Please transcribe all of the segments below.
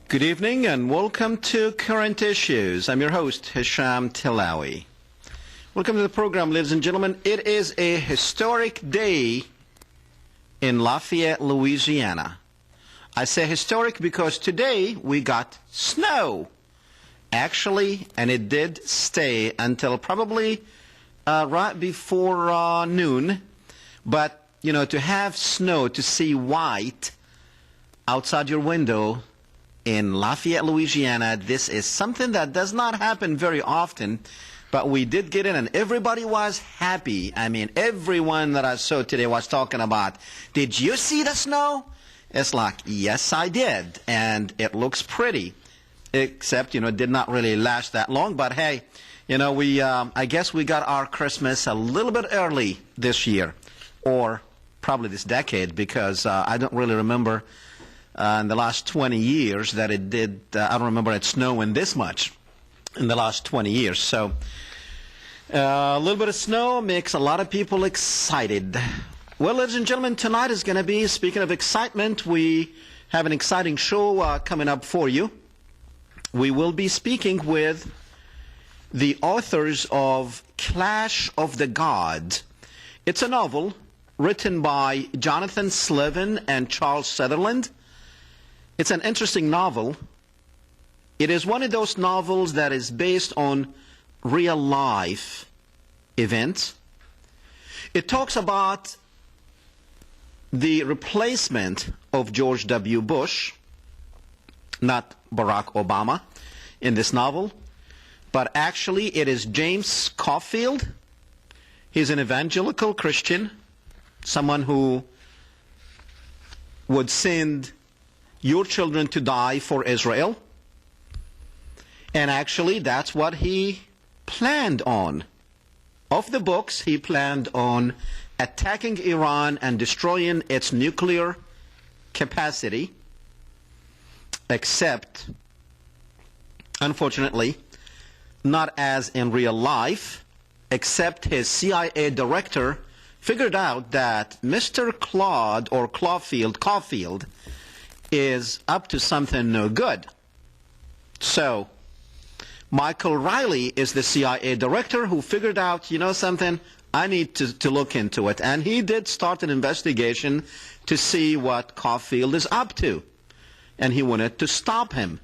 Good evening and welcome to Current Issues. I'm your host, Hesham Tillawi. Welcome to the program, ladies and gentlemen. It is a historic day in Lafayette, Louisiana. I say historic because today we got snow. Actually, and it did stay until probably right before noon. But, you know, to have snow, to see white outside your window in Lafayette, Louisiana, this is something that does not happen very often, but we did get in and everybody was happy. I mean, everyone that I saw today was talking about, did you see the snow? It's like, yes, I did, and it looks pretty, except, you know, it did not really last that long, but hey, you know, I guess we got our Christmas a little bit early this year, or probably this decade, because I don't really remember in the last 20 years that it did, I don't remember it snowing this much in the last 20 years. So a little bit of snow makes a lot of people excited. Well, ladies and gentlemen, tonight is going to be, speaking of excitement, we have an exciting show coming up for you. We will be speaking with the authors of Clash of the Gods. It's a novel written by Jonathan Slevin and Charles Sutherland. It's an interesting novel. It is one of those novels that is based on real life events. It talks about the replacement of George W. Bush, not Barack Obama, in this novel, but actually it is James Caulfield. He's an evangelical Christian, someone who would send your children to die for Israel. And actually, that's what he planned on. Of the books, he planned on attacking Iran and destroying its nuclear capacity, except, unfortunately, not as in real life, except his CIA director figured out that Mr. Caulfield is up to something no good. So Michael Riley is the CIA director who figured out, you know something, I need to look into it. And he did start an investigation to see what Caulfield is up to. And he wanted to stop him.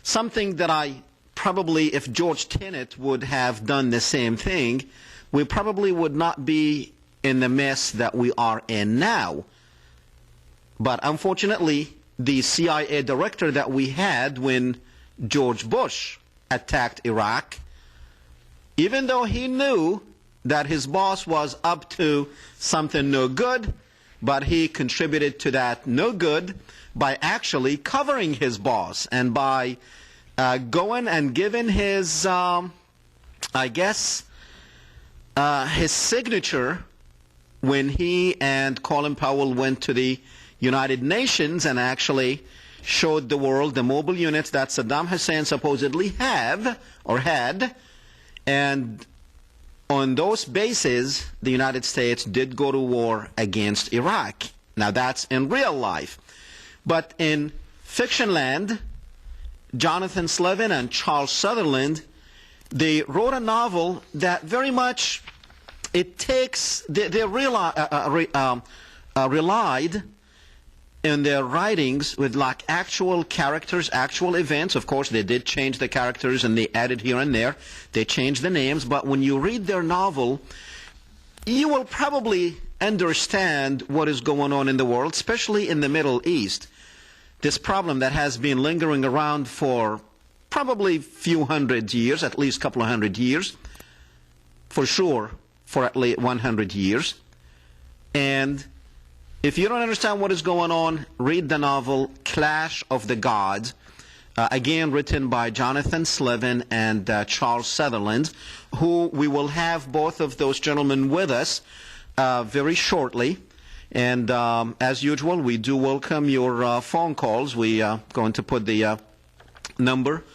Something that I probably, if George Tenet would have done the same thing, we probably would not be in the mess that we are in now. But unfortunately, the CIA director that we had when George Bush attacked Iraq, even though he knew that his boss was up to something no good, but he contributed to that no good by actually covering his boss and by going and giving his, I guess, his signature when he and Colin Powell went to the United Nations and actually showed the world the mobile units that Saddam Hussein supposedly had, and on those bases the United States did go to war against Iraq. Now that's in real life. But in fiction land, Jonathan Slevin and Charles Sutherland, they wrote a novel that very much, it takes, they relied in their writings with like actual characters, actual events. Of course, they did change the characters and they added here and there. They changed the names. But when you read their novel, you will probably understand what is going on in the world, especially in the Middle East. This problem that has been lingering around for probably a few hundred years, at least a couple of hundred years, for sure, for at least 100 years. And if you don't understand what is going on, read the novel Clash of the Gods, again written by Jonathan Slevin and Charles Sutherland, who we will have both of those gentlemen with us very shortly. And as usual, we do welcome your phone calls. We are going to put the number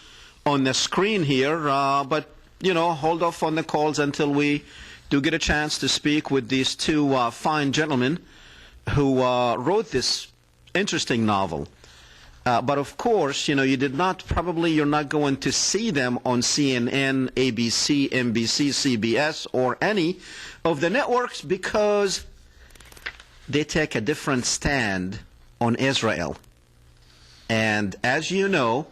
on the screen here, but, you know, hold off on the calls until we do get a chance to speak with these two fine gentlemen who wrote this interesting novel. But of course, you did not, probably you're not going to see them on CNN, ABC, NBC, CBS, or any of the networks because they take a different stand on Israel. And as you know,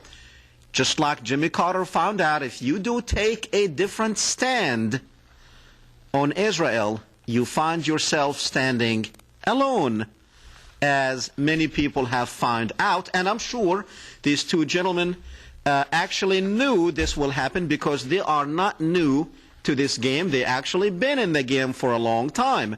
just like Jimmy Carter found out, if you do take a different stand on Israel, you find yourself standing alone, as many people have found out. And I'm sure these two gentlemen actually knew this will happen because they are not new to this game. They actually been in the game for a long time.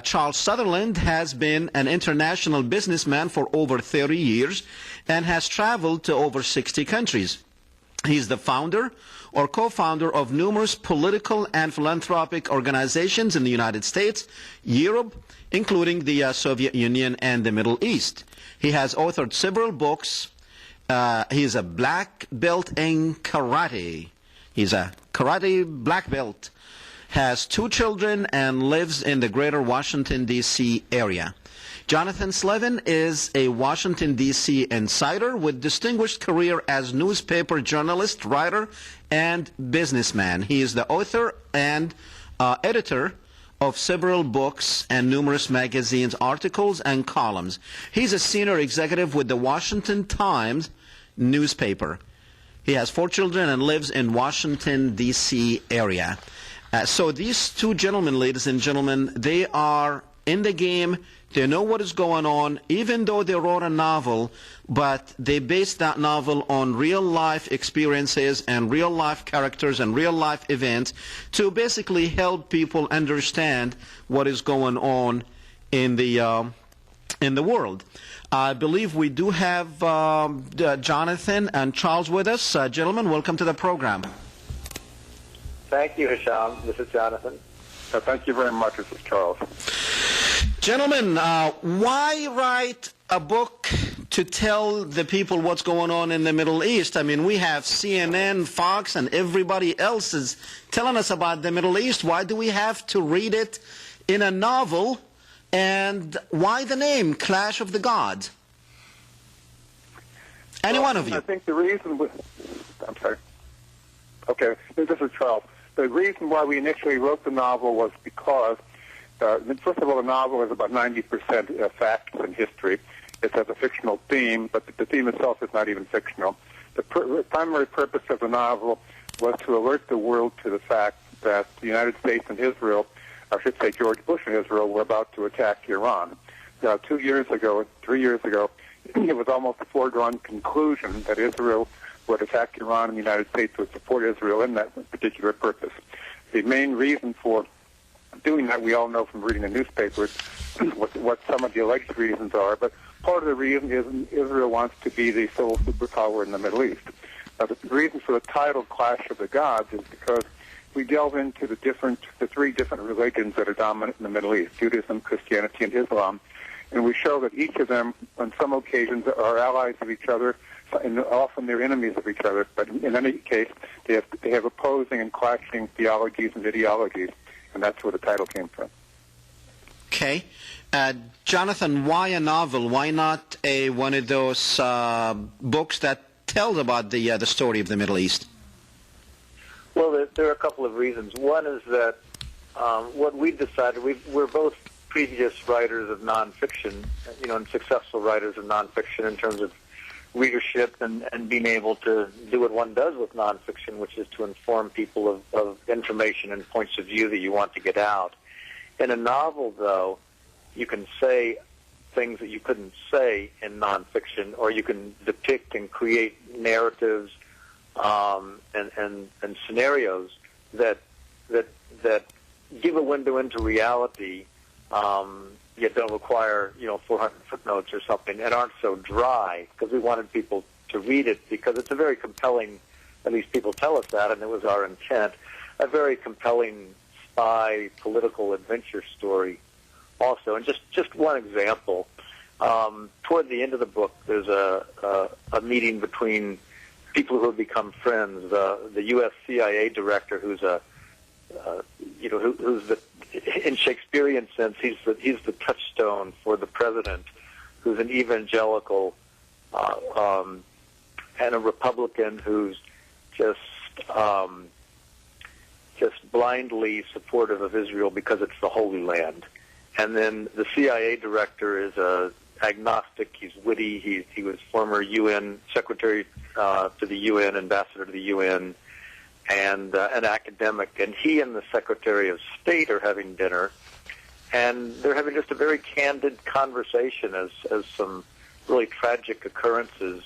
Charles Sutherland has been an international businessman for over 30 years and has traveled to over 60 countries. He's the founder or co-founder of numerous political and philanthropic organizations in the United States, Europe, including the Soviet Union and the Middle East. He has authored several books. He is a black belt in karate. He's a karate black belt, has 2 children, and lives in the greater Washington, D.C. area. Jonathan Slevin is a Washington, D.C. insider with distinguished career as newspaper journalist, writer, and businessman. He is the author and editor of several books and numerous magazines, articles, and columns. He's a senior executive with the Washington Times newspaper. He has 4 children and lives in Washington, D.C. area. So these two gentlemen, ladies and gentlemen, they are in the game. They know what is going on, even though they wrote a novel, but they based that novel on real-life experiences and real-life characters and real-life events to basically help people understand what is going on in the world. I believe we do have Jonathan and Charles with us. Gentlemen, welcome to the program. Thank you, Hesham. This is Jonathan. Thank you very much. This is Charles. Gentlemen, why write a book to tell the people what's going on in the Middle East? I mean, we have CNN, Fox, and everybody else is telling us about the Middle East. Why do we have to read it in a novel? And why the name Clash of the Gods? Any one of you? I think the reason... I'm sorry. Okay, this is Charles. The reason why we initially wrote the novel was because, first of all, the novel is about 90% facts and history. It has a fictional theme, but the theme itself is not even fictional. The primary purpose of the novel was to alert the world to the fact that the United States and Israel, I should say George Bush and Israel, were about to attack Iran. 2 years ago, 3 years ago, it was almost a foregone conclusion that Israel would attack Iran and the United States would support Israel in that particular purpose. The main reason for doing that, we all know from reading the newspapers what some of the alleged reasons are, but part of the reason is Israel wants to be the sole superpower in the Middle East. The reason for the title Clash of the Gods is because we delve into the 3 different religions that are dominant in the Middle East, Judaism, Christianity, and Islam, and we show that each of them, on some occasions, are allies of each other, and often they're enemies of each other. But in any case, they have opposing and clashing theologies and ideologies, and that's where the title came from. Okay. Jonathan, why a novel? Why not one of those books that tells about the story of the Middle East? Well, there are a couple of reasons. One is that what we decided, we're both previous writers of nonfiction, and successful writers of nonfiction in terms of readership and being able to do what one does with nonfiction, which is to inform people of information and points of view that you want to get out. In a novel, though, you can say things that you couldn't say in nonfiction, or you can depict and create narratives and scenarios that give a window into reality, yet don't require 400 footnotes or something, and aren't so dry, because we wanted people to read it because it's a very compelling, at least people tell us that, and it was our intent, a very compelling spy political adventure story also. And just one example, toward the end of the book, there's a meeting between people who have become friends. The U.S. CIA director, who's who's the, in Shakespearean sense, he's the touchstone for the president, who's an evangelical and a Republican who's just blindly supportive of Israel because it's the Holy Land. And then the CIA director is a agnostic. He's witty. He was former UN secretary to the UN, ambassador to the UN, and an academic. And he and the Secretary of State are having dinner, and they're having just a very candid conversation as some really tragic occurrences,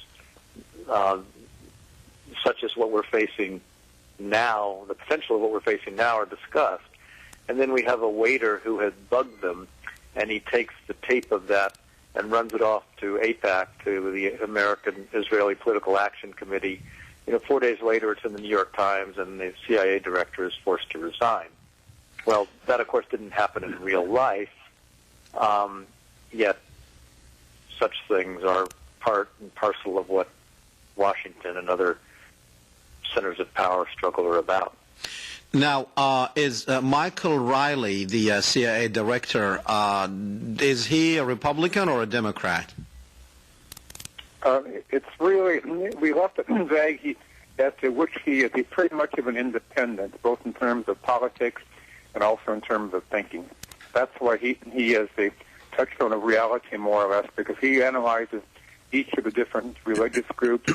such as what we're facing now, the potential of what we're facing now, are discussed. And then we have a waiter who has bugged them, and he takes the tape of that and runs it off to AIPAC, to the American Israeli Political Action Committee. 4 days later, it's in the New York Times, and the CIA director is forced to resign. Well, that, of course, didn't happen in real life, yet such things are part and parcel of what Washington and other centers of power struggle are about. Now, is Michael Riley, the CIA director, is he a Republican or a Democrat? It's really, we left it vague as to which he is. He's pretty much of an independent, both in terms of politics and also in terms of thinking. That's why he is a touchstone of reality, more or less, because he analyzes each of the different religious groups.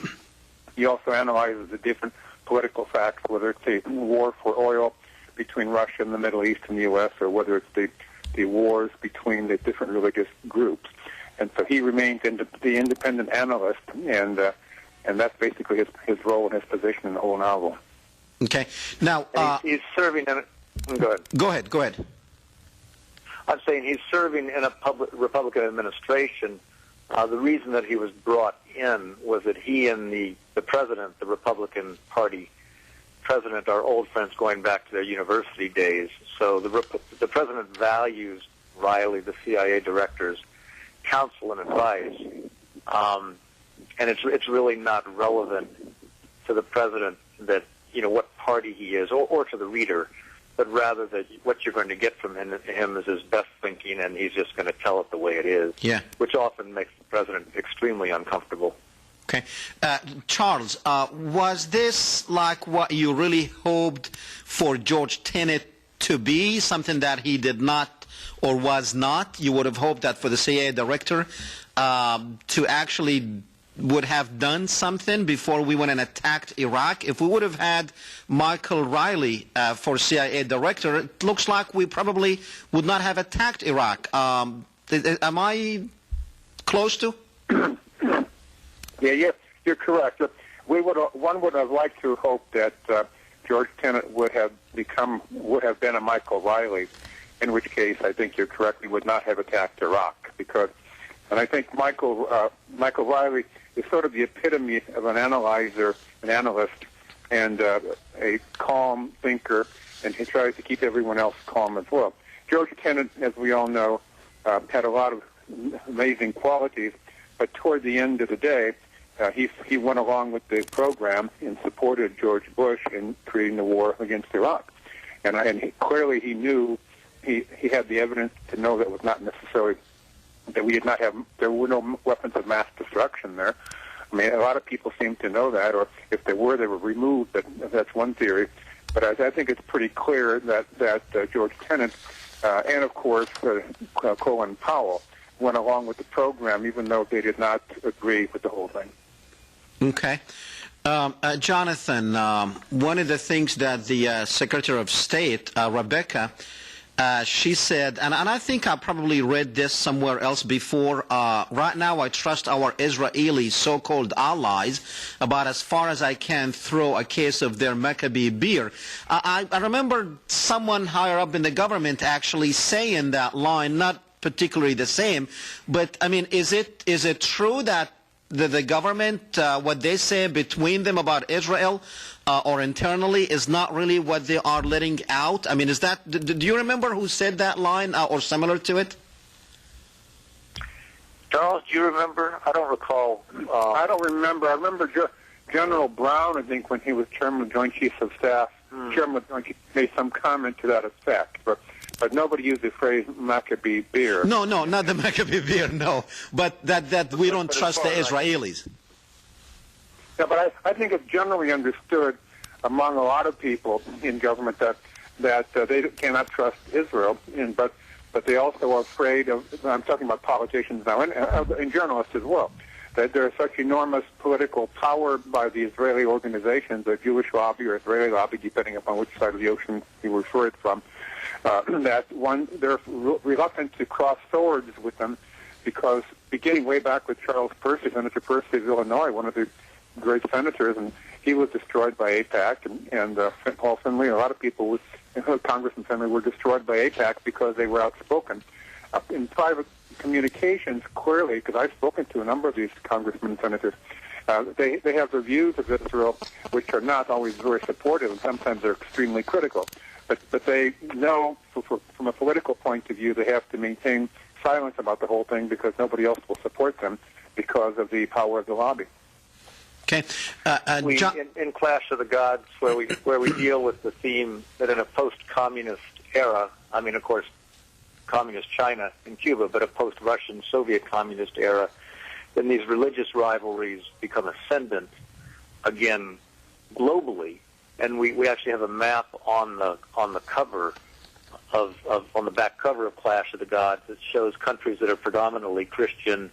He also analyzes the different political facts, whether it's the war for oil between Russia and the Middle East and the U.S., or whether it's the wars between the different religious groups. And so he remains the independent analyst, and that's basically his role and his position in the whole novel. Okay. Now, he's serving in Go ahead. I'm saying he's serving in a Republican administration. The reason that he was brought in was that he and the president, the Republican Party president, are old friends going back to their university days. So the president values Riley, the CIA director's counsel and advice, and it's really not relevant to the president that what party he is, or to the reader, but rather that what you're going to get from him is his best thinking, and he's just going to tell it the way it is, which often makes the president extremely uncomfortable. Okay. Charles, was this like what you really hoped for George Tenet to be, something that he did not or was not? You would have hoped that for the CIA director to actually would have done something before we went and attacked Iraq. If we would have had Michael Riley for CIA director, it looks like we probably would not have attacked Iraq. Am I close to? Yeah, you're correct. One would have liked to hope that George Tenet would have been a Michael Riley, in which case I think you're correct, we would not have attacked Iraq, and I think Michael Riley is sort of the epitome of an analyzer, an analyst, and a calm thinker, and he tries to keep everyone else calm as well. George Tenet, as we all know, had a lot of amazing qualities, but toward the end of the day, he went along with the program and supported George Bush in creating the war against Iraq. And clearly he knew, he had the evidence to know that it was not necessarily, that there were no weapons of mass destruction there. I mean, a lot of people seem to know that, or if they were removed. That's one theory. But I think it's pretty clear that George Tenet and, of course, Colin Powell went along with the program, even though they did not agree with the whole thing. Okay. Jonathan, one of the things that the Secretary of State, Rebecca, she said, and I think I probably read this somewhere else before, right now I trust our Israeli so-called allies about as far as I can throw a case of their Maccabee beer. I remember someone higher up in the government actually saying that line, not particularly the same, but I mean, is it true that the government, what they say between them about Israel or internally is not really what they are letting out? I mean, is that, do you remember who said that line or similar to it? Charles, do you remember? I don't recall. I don't remember. I remember General Brown, I think, when he was Chairman of the Joint Chiefs of Staff, Chairman of the Joint Chiefs, made some comment to that effect. But but nobody used the phrase Maccabee beer. No, not the Maccabee beer, no. But that we don't trust the Israelis. Yeah, but I think it's generally understood among a lot of people in government that they cannot trust Israel, but they also are afraid of, I'm talking about politicians now, and journalists as well, that there is such enormous political power by the Israeli organizations, the Jewish lobby or Israeli lobby, depending upon which side of the ocean you refer it from, that they're reluctant to cross swords with them because beginning way back with Charles Percy, Senator Percy of Illinois, one of the great senators, and he was destroyed by AIPAC, and Paul Finley, and a lot of people, Congressman Finley, were destroyed by AIPAC because they were outspoken. In private communications, clearly, because I've spoken to a number of these congressmen and senators, they have their views of Israel, which are not always very supportive, and sometimes they're extremely critical. But they know, from a political point of view, they have to maintain silence about the whole thing because nobody else will support them because of the power of the lobby. Okay. In Clash of the Gods, where we deal with the theme that in a post-communist era, I mean, of course, communist China and Cuba, but a post-Russian Soviet communist era, then these religious rivalries become ascendant again globally. And we actually have a map on the cover on the back cover of Clash of the Gods that shows countries that are predominantly Christian,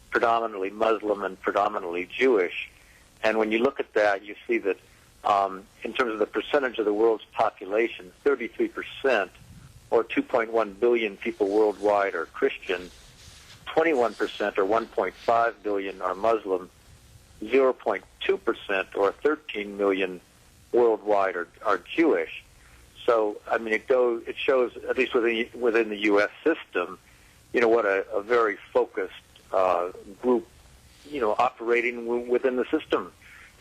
predominantly Muslim, and predominantly Jewish. And when you look at that, you see that in terms of the percentage of the world's population, 33%, or 2.1 billion people worldwide, are Christian, 21%, or 1.5 billion, are Muslim, 0.2%, or 13 million worldwide, are Jewish. So, I mean, it shows, at least within the U.S. system, what a very focused group, operating within the system,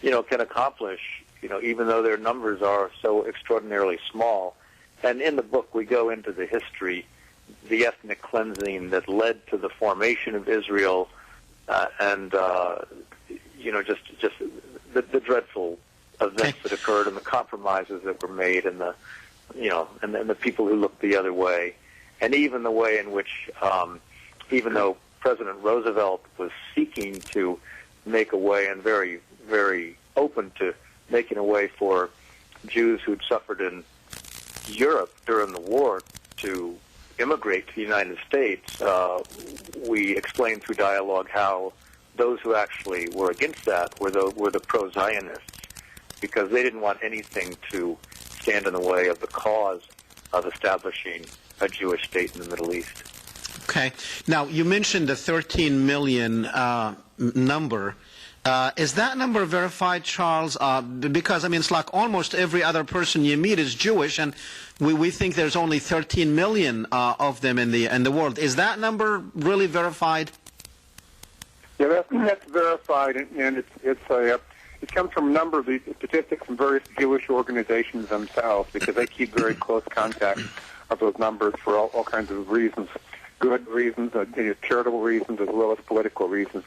can accomplish, even though their numbers are so extraordinarily small. And in the book, we go into the history, the ethnic cleansing that led to the formation of Israel, and just the dreadful events that occurred, and the compromises that were made, and the people who looked the other way, and even the way in which, even though President Roosevelt was seeking to make a way, and very, very open to making a way for Jews who'd suffered in Europe during the war to immigrate to the United States, we explained through dialogue how those who actually were against that were the pro-Zionists, because they didn't want anything to stand in the way of the cause of establishing a Jewish state in the Middle East. Okay. Now, you mentioned the 13 million number. Is that number verified, Charles? Because, I mean, it's like almost every other person you meet is Jewish, and we think there's only 13 million of them in the world. Is that number really verified? Yeah, that's verified, and it comes from a number of the statistics from various Jewish organizations themselves, because they keep very close contact of those numbers for all kinds of reasons, good reasons, charitable reasons, as well as political reasons.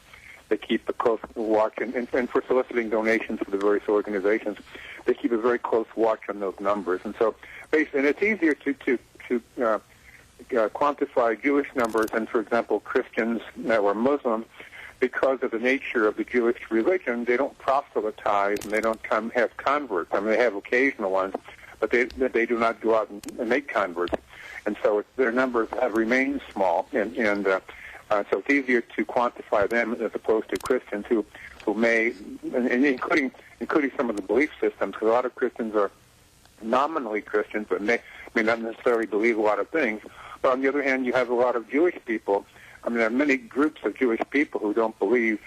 They keep a close watch, and for soliciting donations for the various organizations, they keep a very close watch on those numbers. And so, basically, and it's easier to quantify Jewish numbers than, for example, Christians or Muslims, because of the nature of the Jewish religion. They don't proselytize, and they don't have converts. I mean, they have occasional ones, but they do not go out and make converts. And so their numbers have remained small, and so it's easier to quantify them as opposed to Christians who may, and including some of the belief systems, because a lot of Christians are nominally Christians, but may not necessarily believe a lot of things. But on the other hand, you have a lot of Jewish people. I mean, there are many groups of Jewish people who don't believe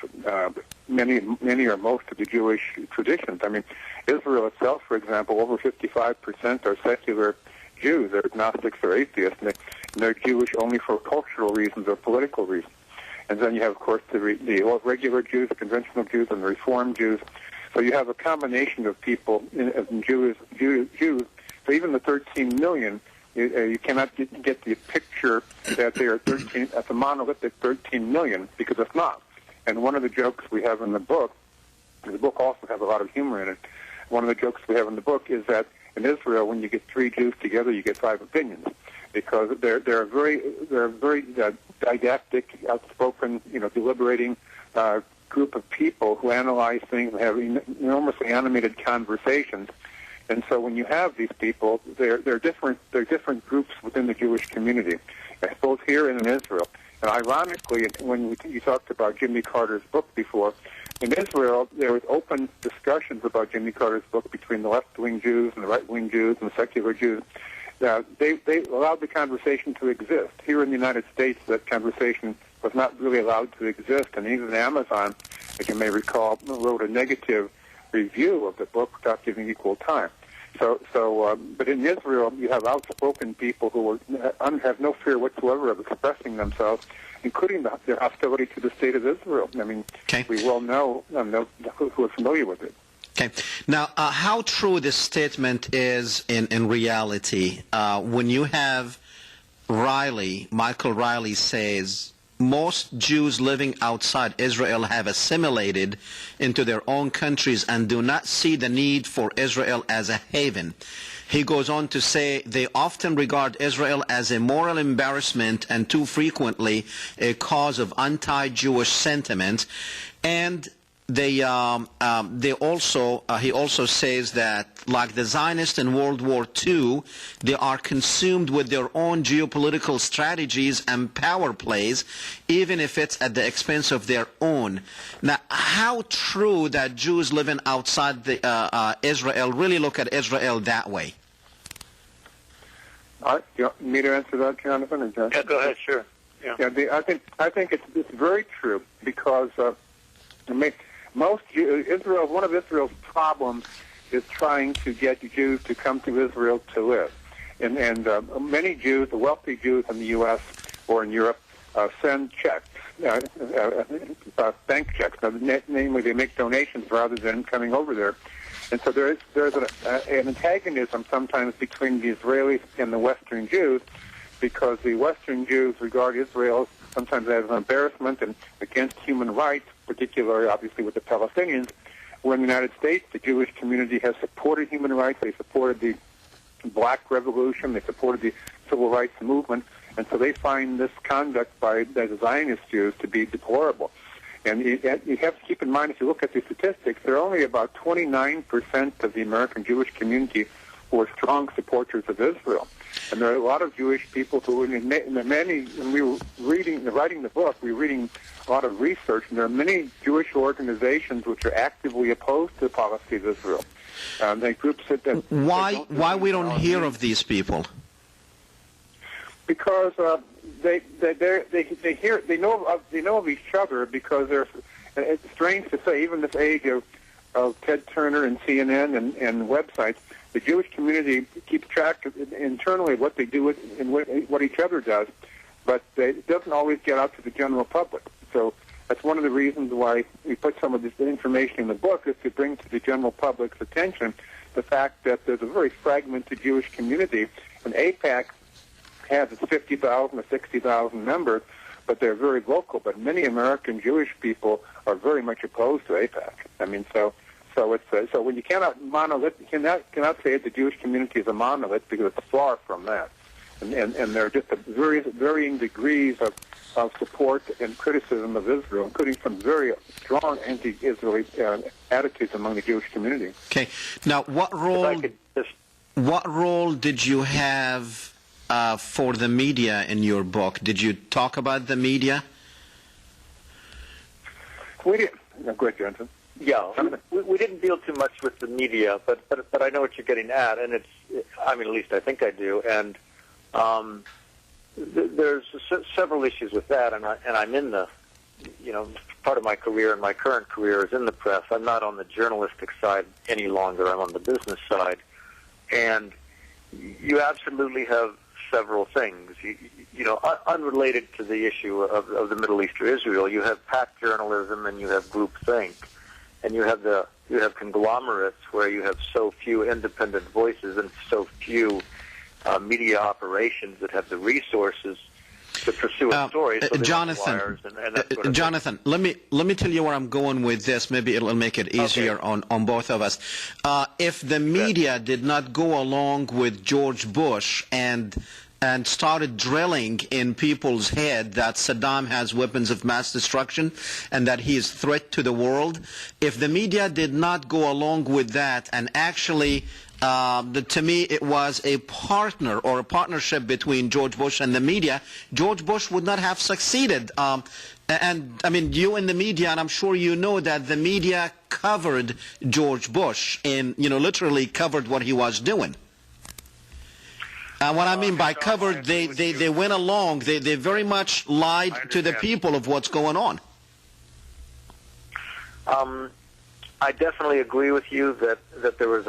many or most of the Jewish traditions. I mean, Israel itself, for example, over 55% are secular Jews. They're agnostics or atheists, and they're Jewish only for cultural reasons or political reasons. And then you have, of course, the regular Jews, the conventional Jews, and the Reform Jews. So you have a combination of people, Jews. So even the 13 million, you cannot get the picture that they are 13, that's a monolithic 13 million, because it's not. And one of the jokes we have in the book also has a lot of humor in it. One of the jokes we have in the book is that in Israel, when you get three Jews together, you get five opinions. because they're very didactic, outspoken, deliberating group of people who analyze things and have enormously animated conversations. And so when you have these people, they're different groups within the Jewish community, both here and in Israel. And ironically, when you talked about Jimmy Carter's book before, in Israel there was open discussions about Jimmy Carter's book between the left-wing Jews and the right-wing Jews and the secular Jews. They allowed the conversation to exist. Here in the United States, that conversation was not really allowed to exist, and even Amazon, as you may recall, wrote a negative review of the book without giving equal time. But in Israel, you have outspoken people who have no fear whatsoever of expressing themselves, including their hostility to the state of Israel. I mean, we well know who are familiar with it. Okay. Now, how true this statement is in reality when you have Michael Riley says, most Jews living outside Israel have assimilated into their own countries and do not see the need for Israel as a haven. He goes on to say they often regard Israel as a moral embarrassment and too frequently a cause of anti-Jewish sentiment. And he also says that, like the Zionists in World War II, they are consumed with their own geopolitical strategies and power plays, even if it's at the expense of their own. Now, how true that Jews living outside Israel really look at Israel that way? You want me to answer that, Jonathan? Or John? Yeah, go ahead. Sure. Yeah. I think it's very true because Israel, one of Israel's problems is trying to get Jews to come to Israel to live. And many Jews, the wealthy Jews in the U.S. or in Europe, send checks, bank checks. Namely, they make donations rather than coming over there. And so there's an antagonism sometimes between the Israelis and the Western Jews, because the Western Jews regard Israel sometimes as an embarrassment and against human rights, particularly, obviously, with the Palestinians. Where in the United States, the Jewish community has supported human rights. They supported the Black Revolution. They supported the Civil Rights Movement. And so they find this conduct by the Zionist Jews to be deplorable. And you have to keep in mind, if you look at the statistics, there are only about 29% of the American Jewish community who are strong supporters of Israel. And there are a lot of Jewish people who, when we were writing the book, we were reading a lot of research, and there are many Jewish organizations which are actively opposed to the policy of Israel. They groups that why we don't hear of these people? Because they know of each other, because they're. It's strange to say, even this age of Ted Turner and CNN and websites, the Jewish community keeps track internally of what they do and what each other does, but it doesn't always get out to the general public. So that's one of the reasons why we put some of this information in the book, is to bring to the general public's attention the fact that there's a very fragmented Jewish community, and AIPAC has its 50,000 or 60,000 members, but they're very vocal. But many American Jewish people are very much opposed to AIPAC. I mean, so when you cannot say that the Jewish community is a monolith, because it's far from that, and there are just varying degrees of support and criticism of Israel, including some very strong anti-Israeli attitudes among the Jewish community. Okay, now what role did you have for the media in your book? Did you talk about the media? We did. Go ahead, Johnson. Yeah, we didn't deal too much with the media, but I know what you're getting at, and at least I think I do, and there's several issues with that, and I'm in the, part of my career and my current career is in the press. I'm not on the journalistic side any longer. I'm on the business side, and you absolutely have several things. Unrelated to the issue of the Middle East or Israel, you have pack journalism and you have groupthink. And you have conglomerates where you have so few independent voices and so few media operations that have the resources to pursue a story. So Jonathan, Jonathan, let me tell you where I'm going with this. Maybe it'll make it easier on both of us. If the media did not go along with George Bush and and started drilling in people's head that Saddam has weapons of mass destruction and that he is a threat to the world, if the media did not go along with that and actually, to me, it was a partner or a partnership between George Bush and the media, George Bush would not have succeeded. And I mean, you in the media, and I'm sure you know that the media covered George Bush and, literally covered what he was doing. What I mean by covered, they went along, they very much lied to the people of what's going on. I definitely agree with you that there was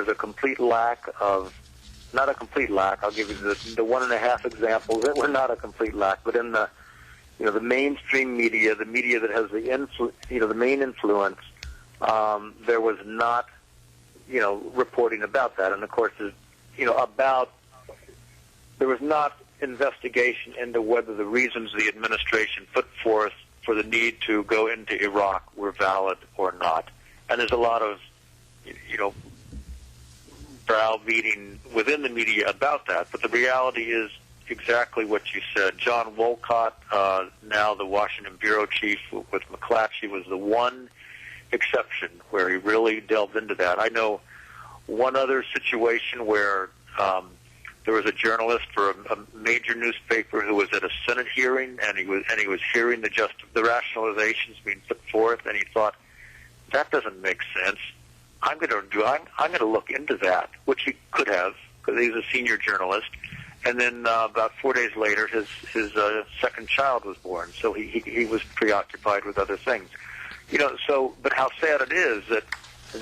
a complete lack of, not a complete lack, I'll give you the 1.5 examples that were not a complete lack, but in the the mainstream media, the media that has the main influence, there was not reporting about that, and of course there was not investigation into whether the reasons the administration put forth for the need to go into Iraq were valid or not. And there's a lot of, browbeating within the media about that. But the reality is exactly what you said. John Wolcott, now the Washington bureau chief with McClatchy, was the one exception where he really delved into that. I know one other situation where there was a journalist for a major newspaper who was at a Senate hearing, and he was hearing the rationalizations being put forth, and he thought, that doesn't make sense. I'm going to look into that, which he could have because he's a senior journalist. And then about 4 days later, his second child was born, so he was preoccupied with other things. But how sad it is that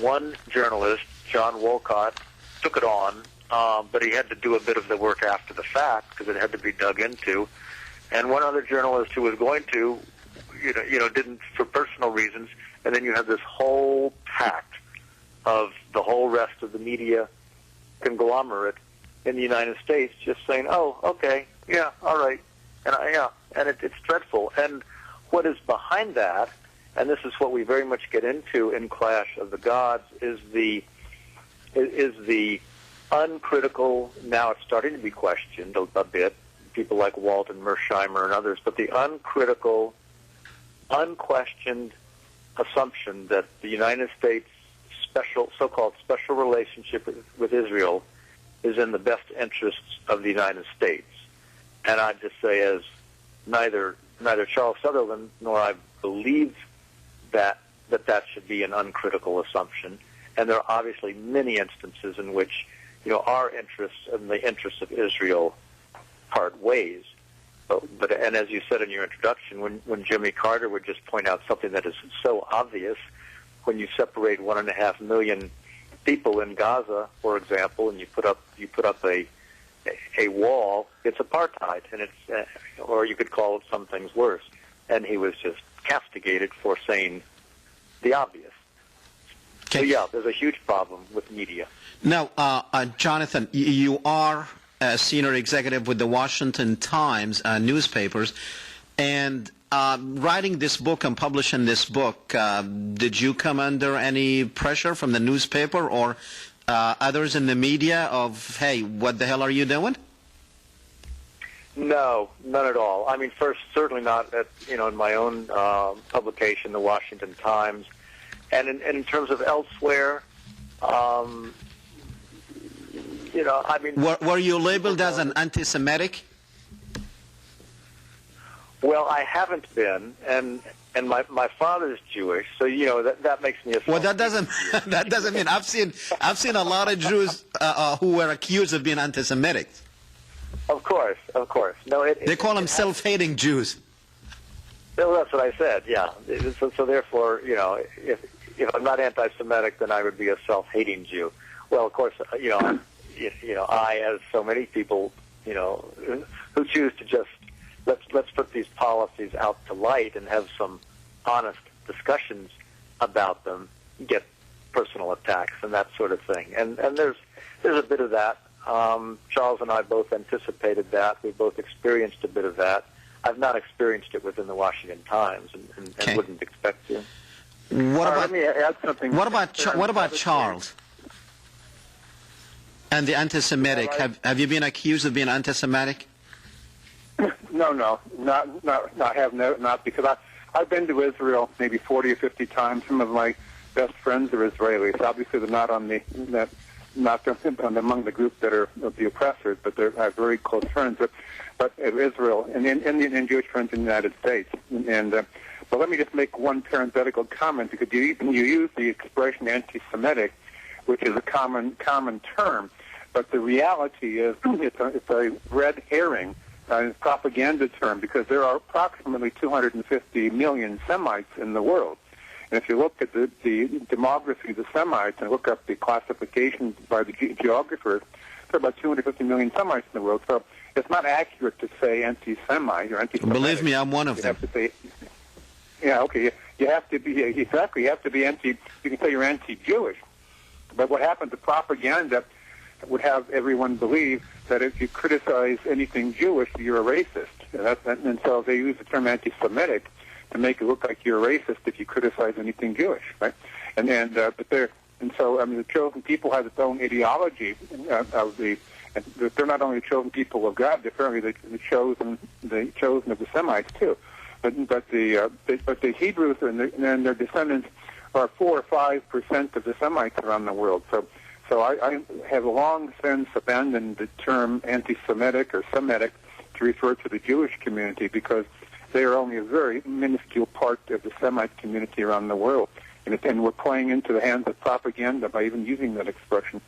one journalist, John Wolcott, took it on. But he had to do a bit of the work after the fact because it had to be dug into. And one other journalist who was going to, didn't for personal reasons. And then you have this whole pack of the whole rest of the media conglomerate in the United States just saying, "Oh, okay, yeah, all right," and it's dreadful. And what is behind that, and this is what we very much get into in Clash of the Gods, is the uncritical, now it's starting to be questioned a bit, people like Walton Mersheimer and others, but the uncritical, unquestioned assumption that the United States so-called special relationship with Israel is in the best interests of the United States. And I'd just say, as neither Charles Sutherland nor I believe that should be an uncritical assumption. And there are obviously many instances in which our interests and the interests of Israel part ways. But and as you said in your introduction, when Jimmy Carter would just point out something that is so obvious, when you separate 1.5 million people in Gaza, for example, and you put up a wall, it's apartheid, and it's or you could call it some things worse. And he was just castigated for saying the obvious. Okay. So yeah, there's a huge problem with media. Now, Jonathan, you are a senior executive with the Washington Times newspapers, and writing this book and publishing this book, did you come under any pressure from the newspaper or others in the media of, hey, what the hell are you doing? No, none at all. I mean, first, certainly not in my own publication, the Washington Times, and in terms of elsewhere. I mean, were you labeled as an anti-Semitic? Well, I haven't been, and my father's Jewish, so that makes me a. Well, that doesn't mean I've seen a lot of Jews who were accused of being anti-Semitic. Of course. No, they call them self-hating Jews. Well, that's what I said. Yeah. So therefore, if I'm not anti-Semitic, then I would be a self-hating Jew. Well, of course, I, as so many people, who choose to just let's put these policies out to light and have some honest discussions about them, get personal attacks and that sort of thing. And there's a bit of that. Charles and I both anticipated that. We both experienced a bit of that. I've not experienced it within the Washington Times, and wouldn't expect to. Let me add something. What about Charles? And the anti-Semitic, have you been accused of being anti-Semitic? No, not because I've been to Israel maybe 40 or 50 times. Some of my best friends are Israelis. Obviously, they're not among the group that are the oppressors, but I have very close friends. But Israel and Jewish friends in the United States. But let me just make one parenthetical comment, because you use the expression anti-Semitic, which is a common term, but the reality is it's a red herring. Propaganda term, because there are approximately 250 million Semites in the world. And if you look at the demography of the Semites and look up the classification by the geographers, there are about 250 million Semites in the world. So it's not accurate to say anti-Semite or anti-Semitic. Believe me, I'm one of them. You have to say, yeah, okay. You have to be, exactly, you have to be you can say you're anti-Jewish. But what happens to propaganda would have everyone believe that if you criticize anything Jewish, you're a racist. And so they use the term anti-Semitic to make it look like you're a racist if you criticize anything Jewish, right? So the chosen people have its own ideology and they're not only the chosen people of God, they're apparently the chosen of the Semites too. But the Hebrews and their descendants are 4 or 5% of the Semites around the world. So I have long since abandoned the term anti-Semitic or Semitic to refer to the Jewish community, because they are only a very minuscule part of the Semite community around the world. And we're playing into the hands of propaganda by even using that expression.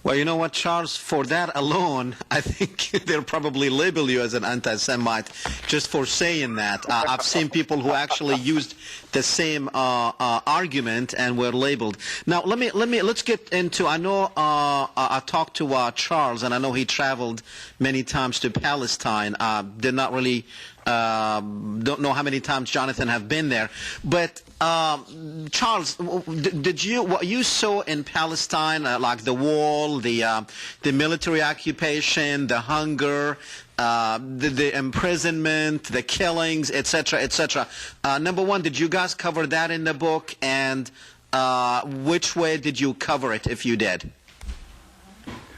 Well, you know what, Charles? For that alone, I think they'll probably label you as an anti-Semite just for saying that. I've seen people who actually used the same argument and were labeled. Now, let's get into. I know I talked to Charles, and I know he traveled many times to Palestine. Did not really. Don't know how many times Jonathan have been there, but Charles, what you saw in Palestine, like the wall, the military occupation, the hunger, the imprisonment, the killings, etc., etc. Number one, did you guys cover that in the book, and which way did you cover it, if you did?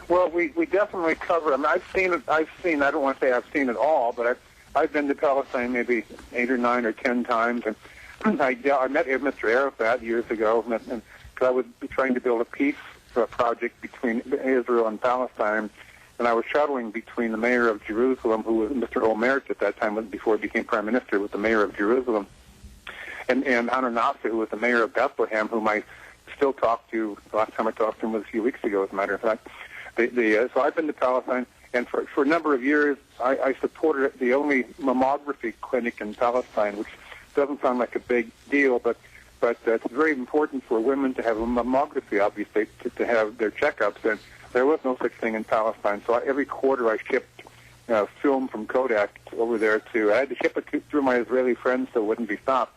Well, we definitely cover it. I mean, I've seen. I don't want to say I've seen it all, but I've been to Palestine maybe 8 or 9 or 10 times, and I met Mr. Arafat years ago, because I was trying to build a peace project between Israel and Palestine, and I was shuttling between the mayor of Jerusalem, who was Mr. Olmert at that time, before he became prime minister, with the mayor of Jerusalem, and Hanor Nasser, who was the mayor of Bethlehem, whom I still talk to. The last time I talked to him was a few weeks ago, as a matter of fact. So I've been to Palestine. And for a number of years, I supported the only mammography clinic in Palestine, which doesn't sound like a big deal, but it's very important for women to have a mammography, obviously, to have their checkups. And there was no such thing in Palestine. So every quarter I shipped film from Kodak over there I had to ship it through my Israeli friends so it wouldn't be stopped,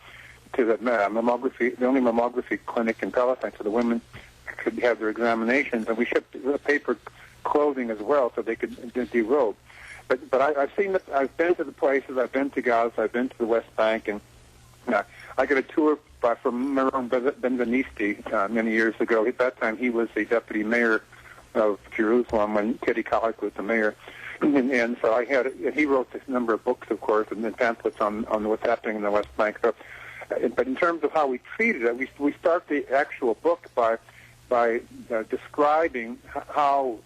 to the mammography, the only mammography clinic in Palestine, so the women could have their examinations. And we shipped paper clothing as well, so they could derobe. But I've seen it. I've been to the places. I've been to Gaza. I've been to the West Bank, and I got a tour from Meron Ben-Venisti many years ago. At that time, he was the deputy mayor of Jerusalem when Teddy Kollek was the mayor, and so he wrote this number of books, of course, and then pamphlets on what's happening in the West Bank. So, but in terms of how we treated it, we start the actual book by describing how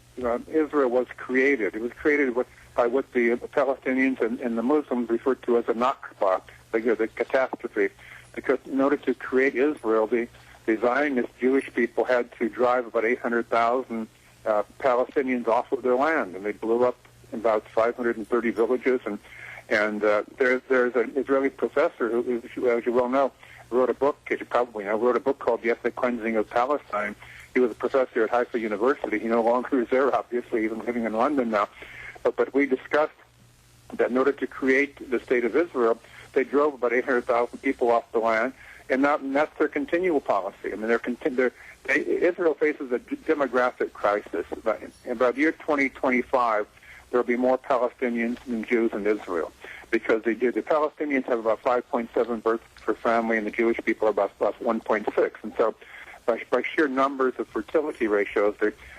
Israel was created. It was created by what the Palestinians and the Muslims referred to as a Nakba, the catastrophe. Because in order to create Israel, the Zionist Jewish people had to drive about 800,000 Palestinians off of their land, and they blew up about 530 villages. And there's an Israeli professor who, as you well know, wrote a book. As you probably know, wrote a book called "The Ethnic Cleansing of Palestine." He was a professor at Haifa University. He no longer is there, obviously, even living in London now. But we discussed that in order to create the state of Israel, they drove about 800,000 people off the land, and that's their continual policy. I mean, Israel faces a demographic crisis. In about the year 2025, there will be more Palestinians than Jews in Israel, because the Palestinians have about 5.7 births per family, and the Jewish people are about 1.6. And so by sheer numbers of fertility ratios,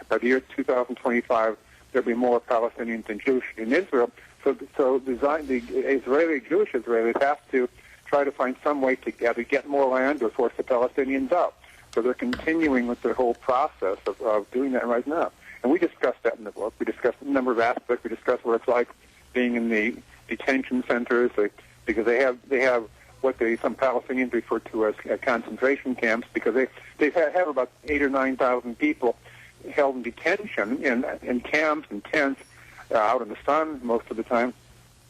by the year 2025, there'll be more Palestinians than Jewish in Israel. So the Jewish Israelis have to try to find some way to either get more land or force the Palestinians out. So they're continuing with the whole process of doing that right now. And we discussed that in the book. We discussed a number of aspects. We discussed what it's like being in the detention centers, because they have what some Palestinians refer to as concentration camps, because they have about 8,000 or 9,000 people held in detention in camps and tents out in the sun most of the time,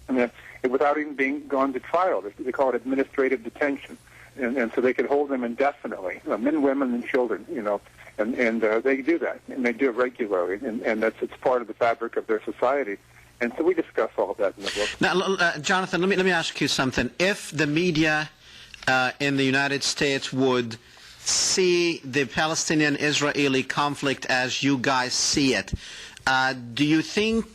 and without even being gone to trial. They call it administrative detention, and so they could hold them indefinitely, men, women, and children, and they do that, and they do it regularly, and it's part of the fabric of their society. And so we discuss all of that in the book. Now, Jonathan, let me ask you something. If the media in the United States would see the Palestinian-Israeli conflict as you guys see it, do you think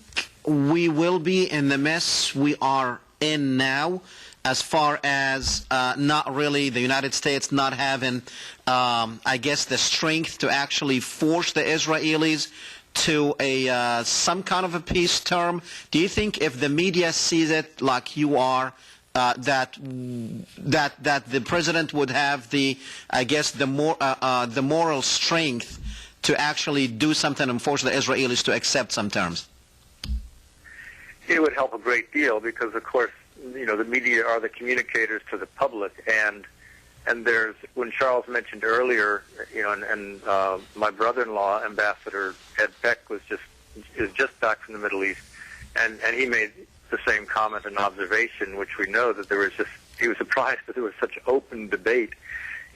we will be in the mess we are in now, as far as not really the United States not having, I guess, the strength to actually force the Israelis to some kind of a peace term? Do you think if the media sees it like you are, that the president would have the moral strength to actually do something and force the Israelis to accept some terms? It would help a great deal because, of course, the media are the communicators to the public, and there's, when Charles mentioned earlier, and my brother-in-law, Ambassador Ed Peck, is just back from the Middle East, and he made the same comment and observation, which we know that he was surprised that there was such open debate,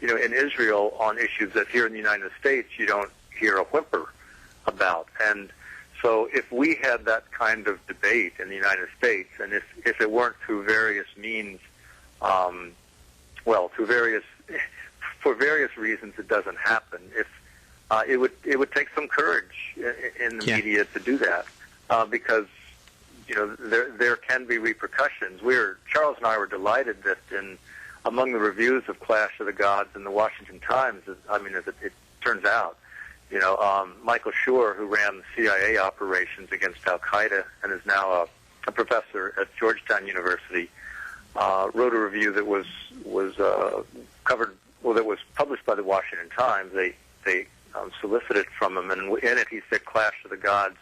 in Israel on issues that here in the United States you don't hear a whimper about. And so if we had that kind of debate in the United States, and if it weren't through various means, for various reasons it doesn't happen. It would take some courage in the media to do that, because there can be repercussions. Charles and I were delighted that among the reviews of Clash of the Gods in the Washington Times, as it turns out, Michael Schur, who ran the CIA operations against Al Qaeda and is now a professor at Georgetown University, wrote a review that was published by the Washington Times. They solicited from him, and in it he said Clash of the Gods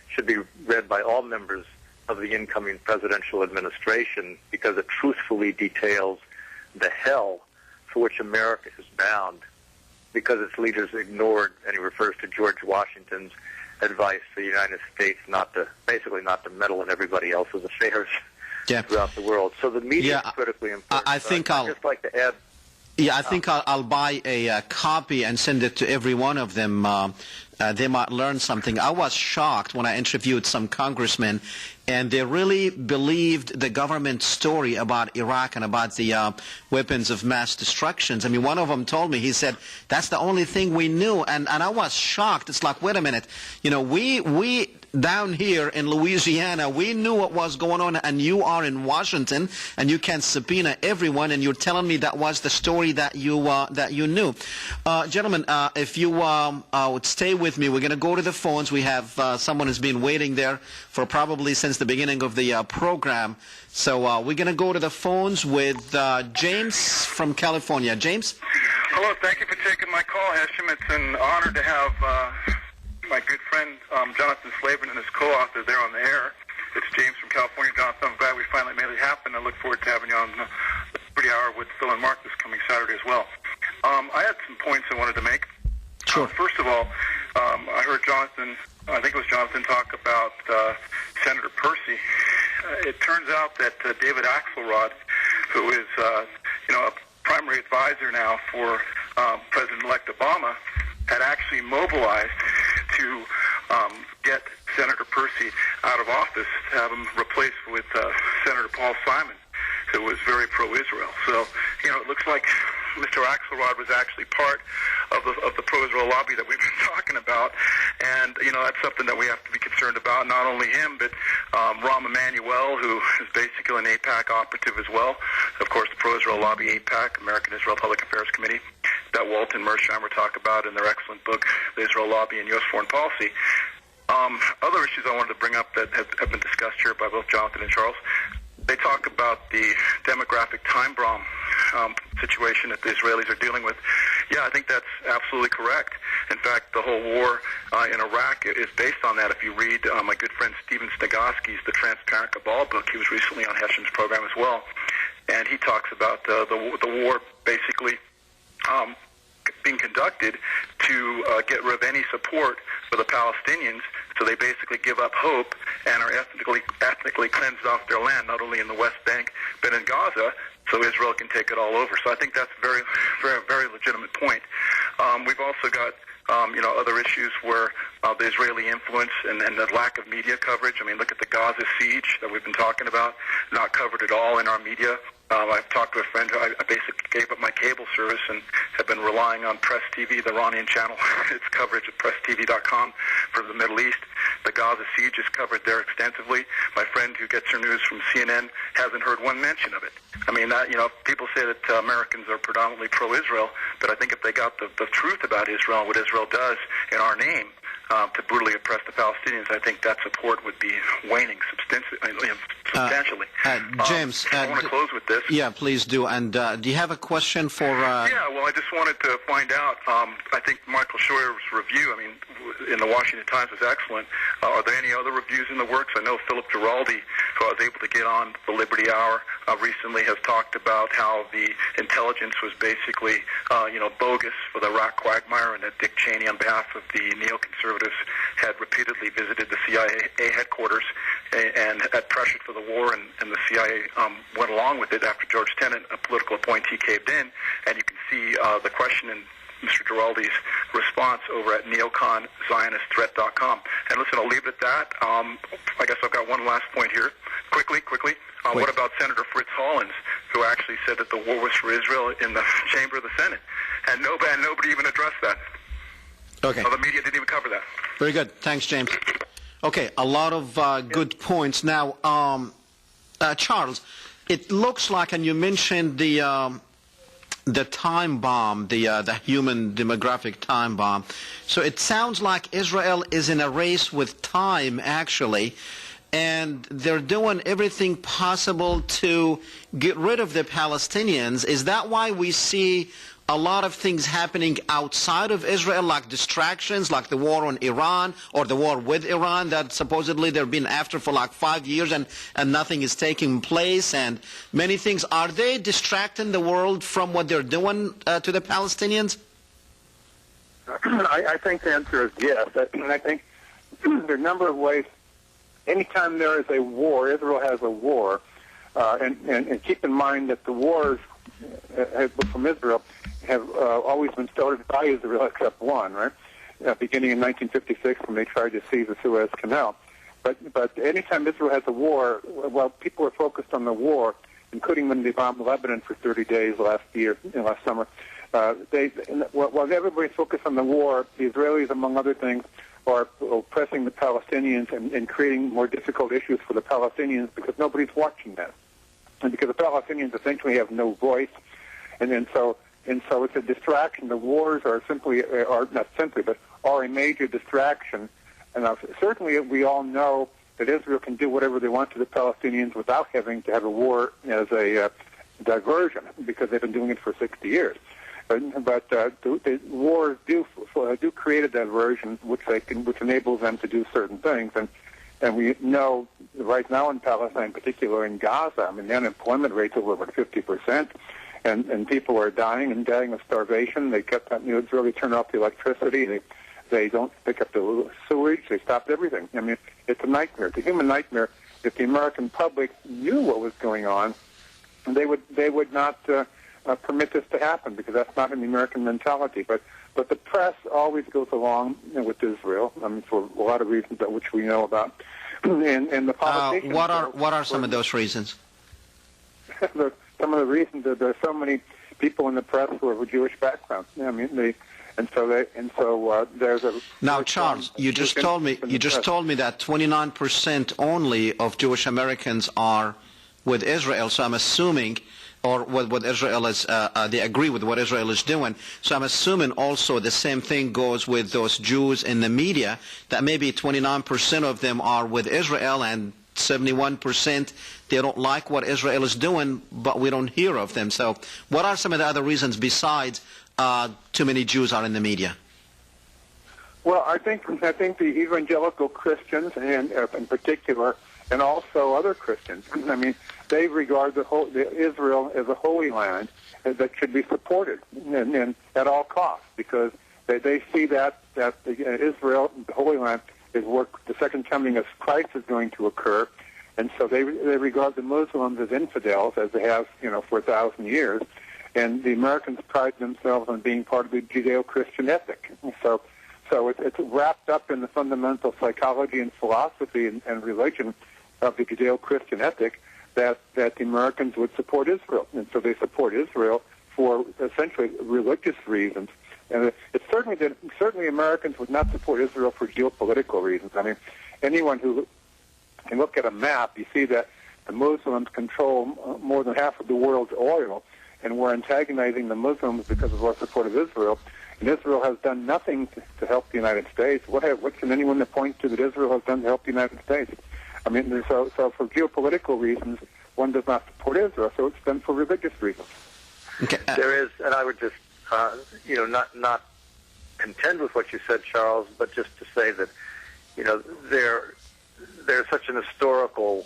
should be read by all members of the incoming presidential administration because it truthfully details the hell for which America is bound because its leaders ignored, and he refers to George Washington's advice to the United States not to meddle in everybody else's affairs throughout the world. So the media is critically important. I think I'd just like to add. Yeah, I think I'll buy a copy and send it to every one of them. They might learn something. I was shocked when I interviewed some congressmen, and they really believed the government story about Iraq and about the weapons of mass destruction. I mean, one of them told me, he said, that's the only thing we knew. And I was shocked. It's like, wait a minute. We down here in Louisiana, we knew what was going on, and you are in Washington, and you can subpoena everyone, and you're telling me that was the story that you knew. Gentlemen, if you would stay with me, we're going to go to the phones. We have someone who's been waiting there for probably since the beginning of the program. So we're going to go to the phones with James from California. James? Hello, thank you for taking my call, Hesham. It's an honor to have my good friend Jonathan Slevin and his co-author there on the air. It's James from California. Jonathan, I'm glad we finally made it happen. I look forward to having you on the 30 Hour with Phil and Mark this coming Saturday as well. I had some points I wanted to make. Sure. First of all, I heard Jonathan, I think it was Jonathan, talk about Senator Percy. It turns out that David Axelrod, who is a primary advisor now for President-elect Obama, had actually mobilized to get Senator Percy out of office, to have him replaced with Senator Paul Simon, who was very pro-Israel. So, it looks like Mr. Axelrod was actually part of the pro-Israel lobby that we've been talking about, and that's something that we have to be concerned about. Not only him, but Rahm Emanuel, who is basically an AIPAC operative as well. Of course, the pro-Israel lobby, AIPAC, American Israel Public Affairs Committee. that Walt and Mersheimer talk about in their excellent book, The Israel Lobby and U.S. Foreign Policy. Other issues I wanted to bring up that have been discussed here by both Jonathan and Charles, they talk about the demographic time bomb situation that the Israelis are dealing with. Yeah, I think that's absolutely correct. In fact, the whole war in Iraq is based on that. If you read my good friend Stephen Snagosky's The Transparent Cabal book, he was recently on Hesham's program as well, and he talks about the war basically being conducted to get rid of any support for the Palestinians, so they basically give up hope and are ethnically cleansed off their land, not only in the West Bank but in Gaza, so Israel can take it all over. So I think that's a very, very, very legitimate point. We've also got other issues where the Israeli influence and the lack of media coverage. I mean, look at the Gaza siege that we've been talking about, not covered at all in our media. I've talked to a friend who I basically gave up my cable service and have been relying on Press TV, the Iranian channel, its coverage at presstv.com for the Middle East. The Gaza siege is covered there extensively. My friend who gets her news from CNN hasn't heard one mention of it. I mean, people say that Americans are predominantly pro-Israel, but I think if they got the truth about Israel and what Israel does in our name, to brutally oppress the Palestinians, I think that support would be waning substantially. James, I want to close with this. Yeah, please do. And do you have a question for... Yeah, well, I just wanted to find out, I think Michael Scheuer's review, in the Washington Times was excellent. Are there any other reviews in the works? I know Philip Giraldi, who I was able to get on the Liberty Hour recently, has talked about how the intelligence was basically, bogus for the Iraq quagmire, and that Dick Cheney, on behalf of the neoconservatives, had repeatedly visited the CIA headquarters and had pressured for the war, and the CIA went along with it after George Tenet, a political appointee, caved in. And you can see the question in Mr. Giraldi's response over at neoconzionistthreat.com. And listen, I'll leave it at that. I guess I've got one last point here. Quickly. What about Senator Fritz Hollins, who actually said that the war was for Israel in the chamber of the Senate? And nobody even addressed that. Okay. The media didn't even cover that. Very good. Thanks, James. Okay, a lot of good points. Now, Charles, it looks like, and you mentioned the time bomb, the human demographic time bomb. So it sounds like Israel is in a race with time, actually, and they're doing everything possible to get rid of the Palestinians. Is that why we see a lot of things happening outside of Israel, like distractions, like the war on Iran or the war with Iran that supposedly they've been after for like 5 years and nothing is taking place, and many things? Are they distracting the world from what they're doing to the Palestinians? I think the answer is yes. I think there are a number of ways. Anytime there is a war, Israel has a war, and keep in mind that the wars from Israel have always been started by Israel except one, right? Beginning in 1956 when they tried to seize the Suez Canal. But anytime Israel has a war, while people are focused on the war, including when they bombed Lebanon for 30 days last summer, while everybody's focused on the war, the Israelis, among other things, are oppressing the Palestinians and creating more difficult issues for the Palestinians because nobody's watching that. And because the Palestinians essentially have no voice, and so it's a distraction. The wars are a major distraction. And certainly we all know that Israel can do whatever they want to the Palestinians without having to have a war as a diversion, because they've been doing it for 60 years. But the wars do create a diversion, which enables them to do certain things. And we know right now in Palestine, in particular in Gaza, the unemployment rate's over 50%, and people are dying of starvation. They Israeli turn off the electricity. They don't pick up the sewage. They stopped everything. It's a nightmare. It's a human nightmare. If the American public knew what was going on, they would not permit this to happen, because that's not in the American mentality. But the press always goes along with Israel, for a lot of reasons which we know about. And the politicians. What are some of those reasons? Some of the reasons that there are so many people in the press who have a Jewish background. There's a. Now, Charles, you just told me that 29% only of Jewish Americans are with Israel. So I'm assuming or what Israel is, they agree with what Israel is doing. So I'm assuming also the same thing goes with those Jews in the media, that maybe 29% of them are with Israel and 71% they don't like what Israel is doing, but we don't hear of them. So what are some of the other reasons besides too many Jews are in the media? Well, I think the evangelical Christians, and in particular, and also other Christians, I mean, they regard Israel as a holy land that should be supported and at all costs, because they see that Israel, the Holy Land, is where the second coming of Christ is going to occur, and so they regard the Muslims as infidels, as they have, for 1,000 years, and the Americans pride themselves on being part of the Judeo-Christian ethic. So it's wrapped up in the fundamental psychology and philosophy and religion of the Judeo-Christian ethic that the Americans would support Israel. And so they support Israel for essentially religious reasons. And it's certainly Americans would not support Israel for geopolitical reasons. I mean, anyone who can look at a map, you see that the Muslims control more than half of the world's oil, and we're antagonizing the Muslims because of our support of Israel. And Israel has done nothing to help the United States. What can anyone point to that Israel has done to help the United States? I mean, so for geopolitical reasons, one does not support Israel. So it's done for religious reasons. Okay. There is, and I would just, not contend with what you said, Charles, but just to say that, there's such an historical,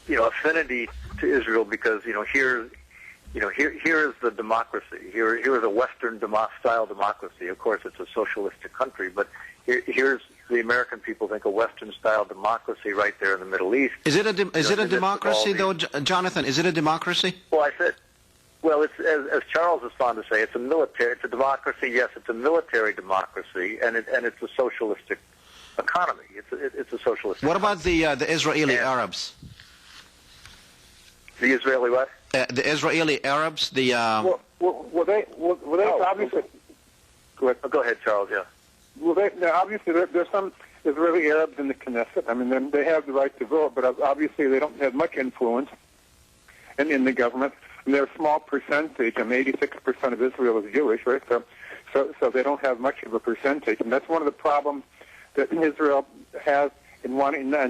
affinity to Israel because, here is the democracy. Here is a Western style democracy. Of course, it's a socialistic country, but here's the American people think a Western style democracy right there in the Middle East. Is it a democracy though, Jonathan? Is it a democracy? Well, I said, it's as Charles is fond to say, it's a democracy. Yes, it's a military democracy, and it's a socialistic economy. It's a socialist. What about the Israeli Arabs? The Israeli what? The Israeli Arabs. The well, they obviously. Go ahead. Go ahead, Charles. Yeah. Well, obviously there's some Israeli Arabs in the Knesset. I mean, they have the right to vote, but obviously they don't have much influence in the government. And they're a small percentage. 86% of Israel is Jewish, right? So they don't have much of a percentage, and that's one of the problems that Israel has in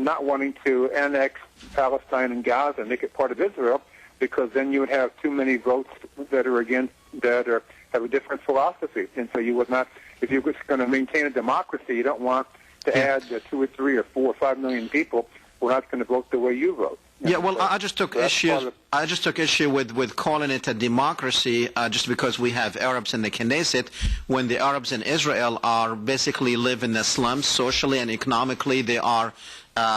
not wanting to annex Palestine and Gaza and make it part of Israel, because then you would have too many votes that are against have a different philosophy, and so you would not. If you're just going to maintain a democracy, you don't want to add 2 or 3 or 4 or 5 million people who are not going to vote the way you vote. Yeah, well, I just took issue with calling it a democracy just because we have Arabs in the Knesset, when the Arabs in Israel are basically live in the slums socially and economically. They are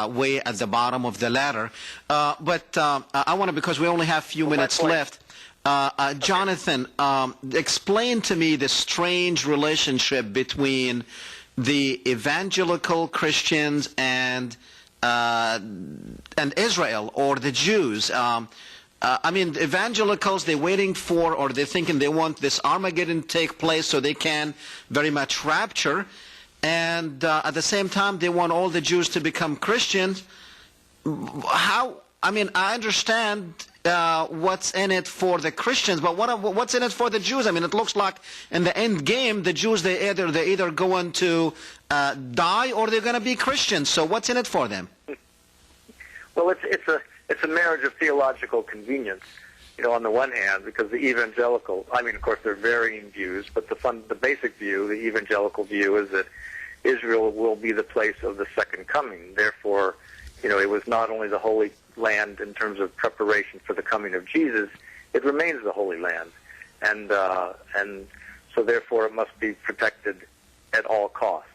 way at the bottom of the ladder. But I want to, because we only have a few minutes left, Jonathan, explain to me the strange relationship between the evangelical Christians and Israel, or the Jews. I mean, the evangelicals, they're waiting for, or they're thinking they want this Armageddon to take place so they can very much rapture. And at the same time, they want all the Jews to become Christians. How? I mean, I understand what's in it for the Christians, but what's in it for the Jews? I mean, it looks like in the end game, the Jews, they're either going to die or they're going to be Christians. So what's in it for them? Well, it's a marriage of theological convenience, on the one hand, because the evangelical, I mean, of course, there are varying views, but the basic view, the evangelical view, is that Israel will be the place of the second coming. Therefore, it was not only the Holy Land in terms of preparation for the coming of Jesus, it remains the Holy Land, and so therefore it must be protected at all costs.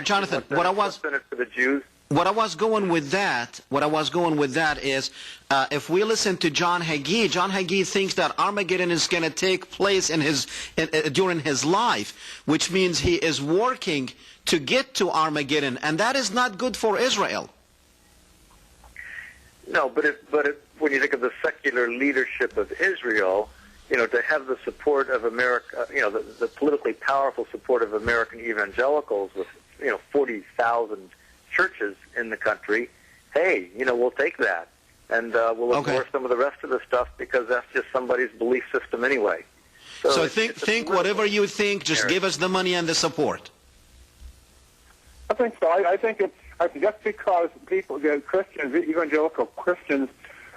Jonathan, what I was going with that is, if we listen to John Hagee thinks that Armageddon is going to take place during his life, which means he is working to get to Armageddon, and that is not good for Israel. No, but when you think of the secular leadership of Israel, to have the support of America, the politically powerful support of American evangelicals with 40,000 churches in the country, hey, we'll take that, and we'll ignore some of the rest of the stuff because that's just somebody's belief system anyway. So think whatever you think, just give us the money and the support. I think so. I think just because people, Christians, evangelical Christians,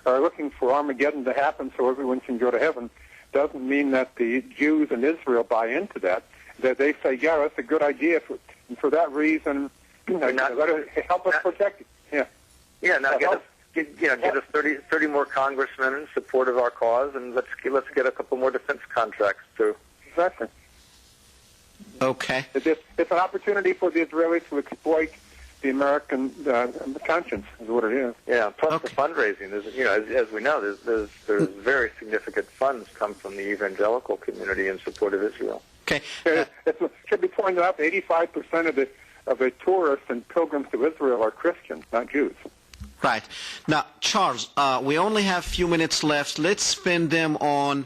are looking for Armageddon to happen so everyone can go to heaven, doesn't mean that the Jews in Israel buy into that. That they say, yeah, that's a good idea, and for that reason, help us protect it. Yeah. Yeah. Now get us 30 more congressmen in support of our cause, and let's get a couple more defense contracts too. Exactly. Okay. It's an opportunity for the Israelis to exploit the American conscience, is what it is. Yeah. Plus the fundraising. As we know, there's very significant funds come from the evangelical community in support of Israel. Okay. It should be pointed out that 85% of the tourists and pilgrims to Israel are Christians, not Jews. Right. Now, Charles, we only have a few minutes left. Let's spend them on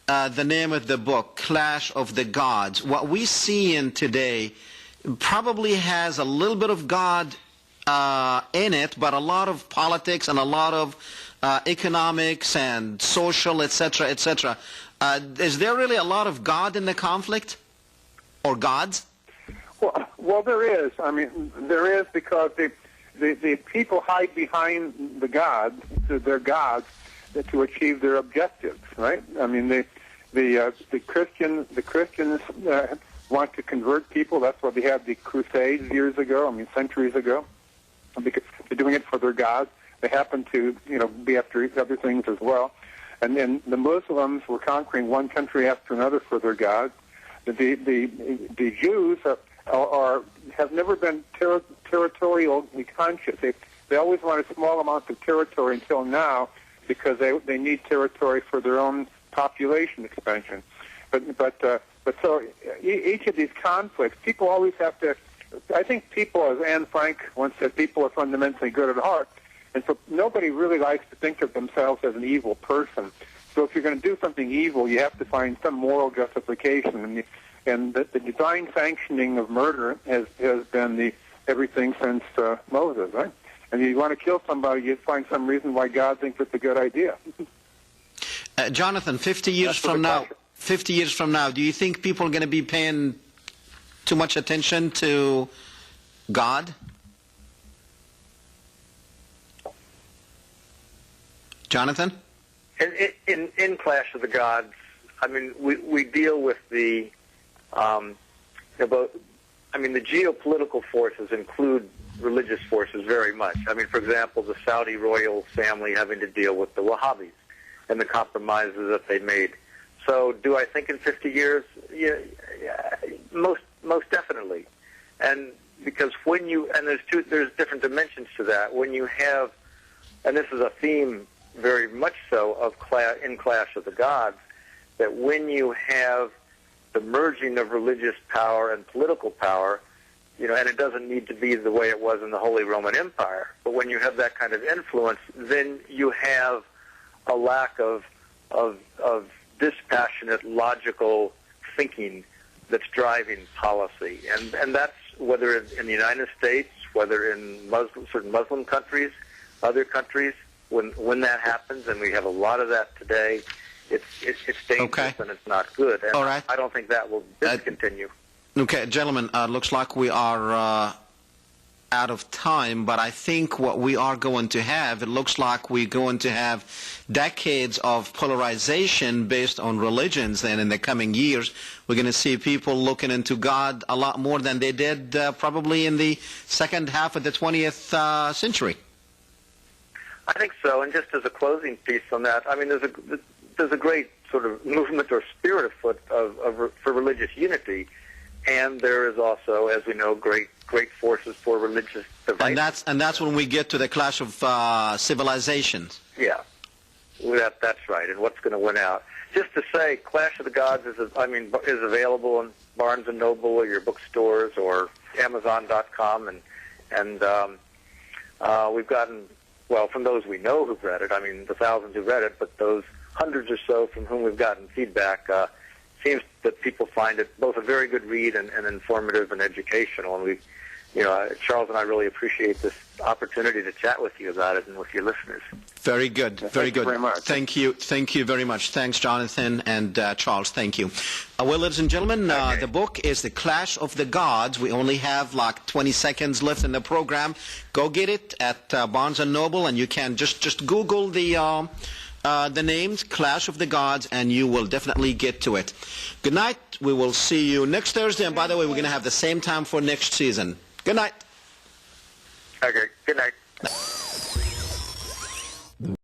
the name of the book, Clash of the Gods. What we see in today probably has a little bit of God in it, but a lot of politics and a lot of economics and social, etc., etc. Is there really a lot of God in the conflict, or gods? Well, there is. I mean, there is because the people hide behind the gods, their gods, to achieve their objectives. Right? I mean, the Christians want to convert people. That's why they had the Crusades years ago. I mean, centuries ago, because they're doing it for their gods. They happen to, be after other things as well. And then the Muslims were conquering one country after another for their gods. The Jews have never been territorially conscious. They always wanted small amounts of territory until now because they need territory for their own population expansion. But so each of these conflicts, people always have to. I think people, as Anne Frank once said, people are fundamentally good at heart, and so nobody really likes to think of themselves as an evil person. So if you're going to do something evil, you have to find some moral justification, and the divine sanctioning of murder has been everything since Moses, right? And you want to kill somebody, you find some reason why God thinks it's a good idea. Jonathan, 50 years from now, do you think people are going to be paying too much attention to God? Jonathan? In Clash of the Gods, I mean, we deal with the geopolitical forces include religious forces very much. I mean, for example, the Saudi royal family having to deal with the Wahhabis and the compromises that they made. So, do I think in 50 years? Yeah, most definitely. And because there's different dimensions to that. When you have, and this is a theme very much so of in Clash of the Gods, that when you have the merging of religious power and political power, and it doesn't need to be the way it was in the Holy Roman Empire, but when you have that kind of influence, then you have a lack of dispassionate, logical thinking that's driving policy, and that's whether in the United States, whether in certain Muslim countries, other countries. When that happens, and we have a lot of that today, it's dangerous and it's not good. And all right. I don't think that will discontinue. Okay, gentlemen, looks like we are out of time, but I think what we are going to have, it looks like we're going to have decades of polarization based on religions, and in the coming years we're going to see people looking into God a lot more than they did probably in the second half of the 20th century. I think so, and just as a closing piece on that, I mean, there's a great sort of movement or spirit afoot for religious unity, and there is also, as we know, great forces for religious division. And that's when we get to the clash of civilizations. Yeah, that's right. And what's going to win out? Just to say, Clash of the Gods is available in Barnes and Noble or your bookstores or Amazon.com, and we've gotten. Well, from those we know who've read it, I mean, the thousands who've read it, but those hundreds or so from whom we've gotten feedback, seems that people find it both a very good read and informative and educational. And Charles and I really appreciate this opportunity to chat with you about it and with your listeners. Very good, very good. Thank you very much. Thank you very much. Thanks, Jonathan and Charles. Thank you. Well, ladies and gentlemen, the book is The Clash of the Gods. We only have like 20 seconds left in the program. Go get it at Barnes & Noble, and you can just Google the names, Clash of the Gods, and you will definitely get to it. Good night. We will see you next Thursday. And by the way, we're going to have the same time for next season. Good night. Okay, good night.